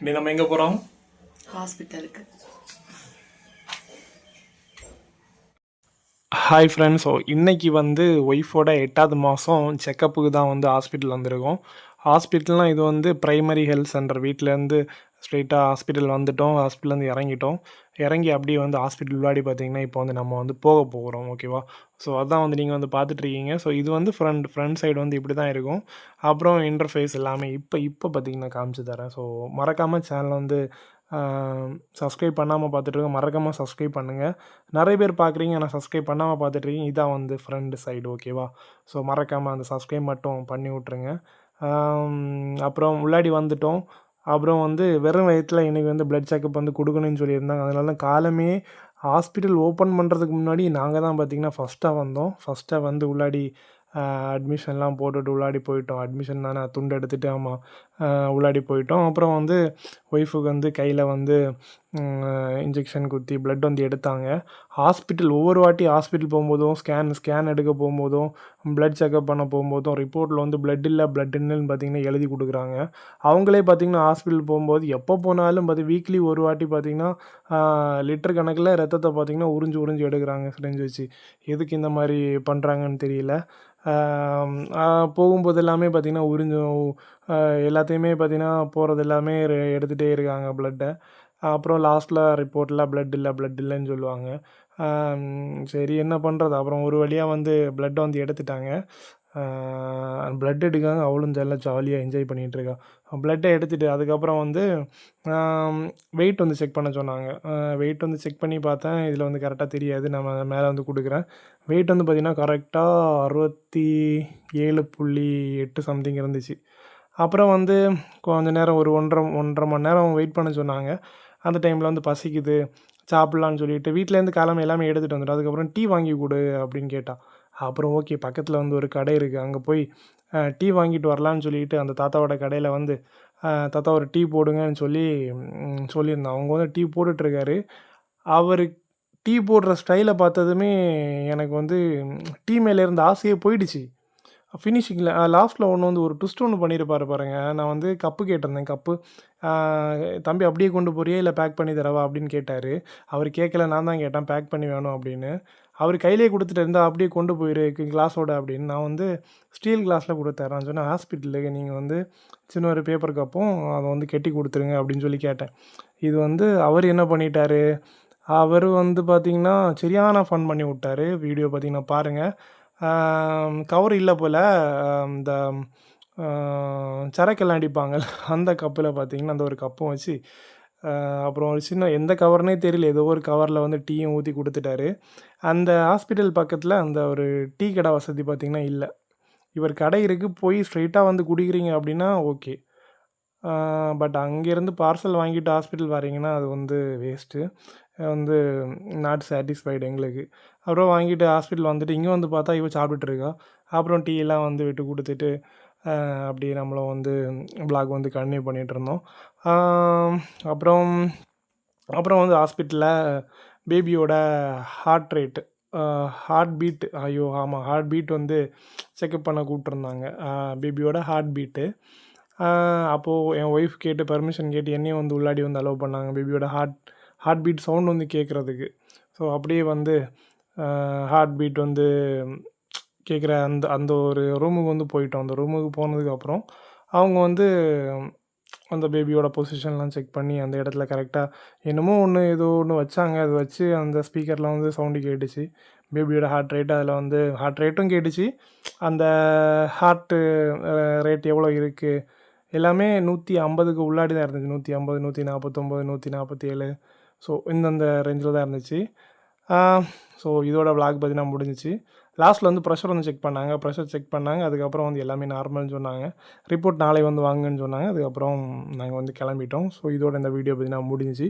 இன்னைக்கு நம்ம எங்கே போகிறோம்? ஹாஸ்பிட்டலுக்கு. Hi friends. இன்றைக்கி ஒய்ஃபோட 8வது மாதம் செக்கப்புக்கு தான் ஹாஸ்பிட்டல் வந்திருக்கோம். ஹாஸ்பிட்டல்னால் இது ப்ரைமரி ஹெல்த் சென்டர். வீட்டிலேருந்து ஸ்ட்ரெயிட்டாக ஹாஸ்பிட்டல் வந்துவிட்டோம். ஹாஸ்பிட்டல்லேருந்து இறங்கி அப்படியே ஹாஸ்பிட்டல் உள்ளாடி பார்த்திங்கன்னா இப்போ நம்ம போக போகிறோம். ஓகேவா? ஸோ அதான் நீங்கள் பார்த்துட்ருக்கீங்க. ஸோ இது ஃப்ரண்ட் சைடு இப்படி தான் இருக்கும். அப்புறம் இன்டர்ஃபேஸ் எல்லாமே இப்போ பார்த்திங்கன்னா காமிச்சு தரேன். ஸோ மறக்காமல் சேனல் சப்ஸ்கிரைப் பண்ணாமல் பார்த்துட்ருக்கோம். மறக்காமல் சப்ஸ்கிரைப் பண்ணுங்கள். நிறைய பேர் பார்க்குறீங்க, ஆனால் சப்ஸ்கிரைப் பண்ணாமல் பார்த்துட்ருக்கீங்க. இதான் ஃப்ரண்ட் சைடு. ஓகேவா? ஸோ மறக்காமல் அந்த சப்ஸ்கிரைப் மட்டும் பண்ணி விட்ருங்க. அப்புறம் உள்ளாடி வந்துவிட்டோம். அப்புறம் வெறும் வயிற்றில் இன்றைக்கி பிளட் செக்கப் கொடுக்கணும்னு சொல்லியிருந்தாங்க. அதனால தான் காலமே ஹாஸ்பிட்டல் ஓப்பன் பண்ணுறதுக்கு முன்னாடி நாங்கள் தான் பார்த்திங்கன்னா ஃபஸ்ட்டாக வந்தோம். ஃபஸ்ட்டாக உள்ளாடி அட்மிஷன்லாம் போட்டுட்டு உள்ளாடி போயிட்டோம். அட்மிஷன் தானே, துண்டு எடுத்துகிட்டு ஆமாம் உள்ளாடி போயிட்டோம். அப்புறம் ஒய்ஃபுக்கு கையில் இன்ஜெக்ஷன் குத்தி பிளட் எடுத்தாங்க. ஹாஸ்பிட்டல் ஒவ்வொரு வாட்டி ஹாஸ்பிட்டல் போகும்போதும் ஸ்கேன் எடுக்க போகும்போதும் பிளட் செக்கப் பண்ண போகும்போதும் ரிப்போர்ட்டில் பிளட் இல்லை இல்லைன்னு பார்த்திங்கன்னா எழுதி கொடுக்குறாங்க. அவங்களே பார்த்திங்கன்னா ஹாஸ்பிட்டல் போகும்போது எப்போ போனாலும் வீக்லி ஒரு வாட்டி பார்த்திங்கன்னா லிட்டர் கணக்கில் ரத்தத்தை பார்த்திங்கன்னா உறிஞ்சு எடுக்கிறாங்க சிரிஞ்சு வச்சு. எதுக்கு இந்த மாதிரி பண்ணுறாங்கன்னு தெரியல. போகும்போது எல்லாமே பார்த்திங்கன்னா எல்லாத்தையுமே பார்த்திங்கன்னா போகிறது எல்லாமே எடுத்துகிட்டே இருக்காங்க பிளட்டை. அப்புறம் லாஸ்ட்டில் ரிப்போர்ட்டில் பிளட் இல்லைன்னு சொல்லுவாங்க. சரி என்ன பண்ணுறது. அப்புறம் ஒரு வழியாக பிளட்டை எடுத்துட்டாங்க. பிளட் எடுக்காங்க. அவளும் ஜாலியாக என்ஜாய் பண்ணிகிட்ருக்கா. பிளட்டை எடுத்துகிட்டு அதுக்கப்புறம் வெயிட் செக் பண்ண சொன்னாங்க. வெயிட் செக் பண்ணி பார்த்தேன். இதில் கரெக்டாக தெரியாது. நம்ம மேலே கொடுக்குறேன். வெயிட் பார்த்திங்கன்னா கரெக்டாக 67.8 சம்திங் இருந்துச்சு. அப்புறம் கொஞ்சம் நேரம் ஒரு ஒன்றரை மணி நேரம் வெயிட் பண்ண சொன்னாங்க. அந்த டைமில் பசிக்குது சாப்பிட்லான்னு சொல்லிட்டு வீட்டிலேருந்து கிளம்பி எல்லாமே எடுத்துகிட்டு வந்துட்டோம். அதுக்கப்புறம் டீ வாங்கி கொடு அப்படின்னு கேட்டால். அப்புறம் ஓகே, பக்கத்தில் ஒரு கடை இருக்குது, அங்கே போய் டீ வாங்கிட்டு வரலான்னு சொல்லிட்டு அந்த தாத்தாவோட கடையில் தாத்தா ஒரு டீ போடுங்கன்னு சொல்லியிருந்தேன். அவங்க டீ போட்டுட்ருக்காரு. அவர் டீ போடுற ஸ்டைலை பார்த்ததுமே எனக்கு டீ மேலே இருந்த ஆசையே போயிடுச்சு. ஃபினிஷிங்கில் லாஸ்ட்டில் ஒரு ட்விஸ்ட் பண்ணியிருப்பார் பாருங்கள். நான் கப்பு கேட்டிருந்தேன். கப்பு தம்பி அப்படியே கொண்டு போறியா இல்லை பேக் பண்ணி தரவா அப்படின்னு கேட்டார். அவர் கேட்கல, நான் தான் கேட்டேன் பேக் பண்ணி வேணும் அப்படின்னு. அவர் கையிலே கொடுத்துட்டு இருந்தால் அப்படியே கொண்டு போயிரு கிளாஸோட அப்படின்னு. நான் ஸ்டீல் கிளாஸில் கொடுத்தேன். நான் சொன்னேன் ஹாஸ்பிட்டலுக்கு நீங்கள் சின்ன ஒரு பேப்பர் கப்பும் அதை கட்டி கொடுத்துருங்க அப்படின்னு சொல்லி கேட்டேன். இது அவர் என்ன பண்ணிட்டார், அவர் பார்த்திங்கன்னா சரியான ஃபன் பண்ணி விட்டார். வீடியோ பார்த்திங்கன்னா பாருங்கள். கவர் இல்லை போல். இந்த சரக்கெல்லாம் அடிப்பாங்கள்ல அந்த கப்பில் பார்த்திங்கன்னா அந்த ஒரு கப்பும் வச்சு அப்புறம் ஒரு சின்ன எந்த கவர்னே தெரியல, ஏதோ ஒரு கவரில் டீயும் ஊற்றி கொடுத்துட்டாரு. அந்த ஹாஸ்பிட்டல் பக்கத்தில் அந்த ஒரு டீ கடை வசதி பார்த்திங்கன்னா இல்லை. இவர் கடை இருக்குது, போய் ஸ்ட்ரைட்டாக குடிக்கிறீங்க அப்படின்னா ஓகே. பட் அங்கேருந்து பார்சல் வாங்கிட்டு ஹாஸ்பிட்டல் வரீங்கன்னா அது வேஸ்ட்டு. நாட் சாட்டிஸ்ஃபைடு எங்களுக்கு. அப்புறம் வாங்கிட்டு ஹாஸ்பிட்டல் வந்துட்டு இங்கே பார்த்தா இவ சாப்பிட்டுட்ருக்கா. அப்புறம் டீ எல்லாம் விட்டு கொடுத்துட்டு அப்படியே நம்மளும் வ்ளாக் கன்டினியூ பண்ணிகிட்ருந்தோம். அப்புறம் அப்புறம் ஹாஸ்பிட்டலில் பேபியோட ஹார்ட் பீட் ஆமாம் ஹார்ட் பீட் செக்கப் பண்ண கூப்பிட்ருந்தாங்க. பேபியோட ஹார்ட் பீட்டு. அப்போது என் ஒய்ஃப் கேட்டு பர்மிஷன் கேட்டு என்னையும் உள்ளாடி அலோவ் பண்ணாங்க பேபியோட ஹார்ட் பீட் சவுண்ட் கேட்குறதுக்கு. ஸோ அப்படியே ஹார்ட் பீட் கேட்குற அந்த அந்த ஒரு ரூமுக்கு போயிட்டோம். அந்த ரூமுக்கு போனதுக்கப்புறம் அவங்க அந்த பேபியோட பொசிஷன்லாம் செக் பண்ணி அந்த இடத்துல கரெக்டாக என்னமோ ஏதோ ஒன்று வச்சாங்க. அது வச்சு அந்த ஸ்பீக்கரில் சவுண்டு கேட்டுச்சு. பேபியோட ஹார்ட் ரேட் அதில் ஹார்ட் ரேட்டும் கேட்டுச்சு. அந்த ஹார்ட்டு ரேட் எவ்வளோ இருக்குது எல்லாமே 150க்கு உள்ளாடி தான் இருந்துச்சு. 150, 149, 147. ஸோ இந்தந்த ரேஞ்சில் தான் இருந்துச்சு. ஸோ இதோட வ்ளாக் பார்த்திங்கன்னா முடிஞ்சிச்சு. லாஸ்ட்டில் ப்ரெஷர் செக் பண்ணாங்க. ப்ரெஷர் செக் பண்ணாங்க. அதுக்கப்புறம் எல்லாமே நார்மல்னு சொன்னாங்க. ரிப்போர்ட் நாளை வாங்குன்னு சொன்னாங்க. அதுக்கப்புறம் நாங்கள் கிளம்பிட்டோம். ஸோ இதோட இந்த வீடியோ பார்த்திங்கன்னா முடிஞ்சிச்சு.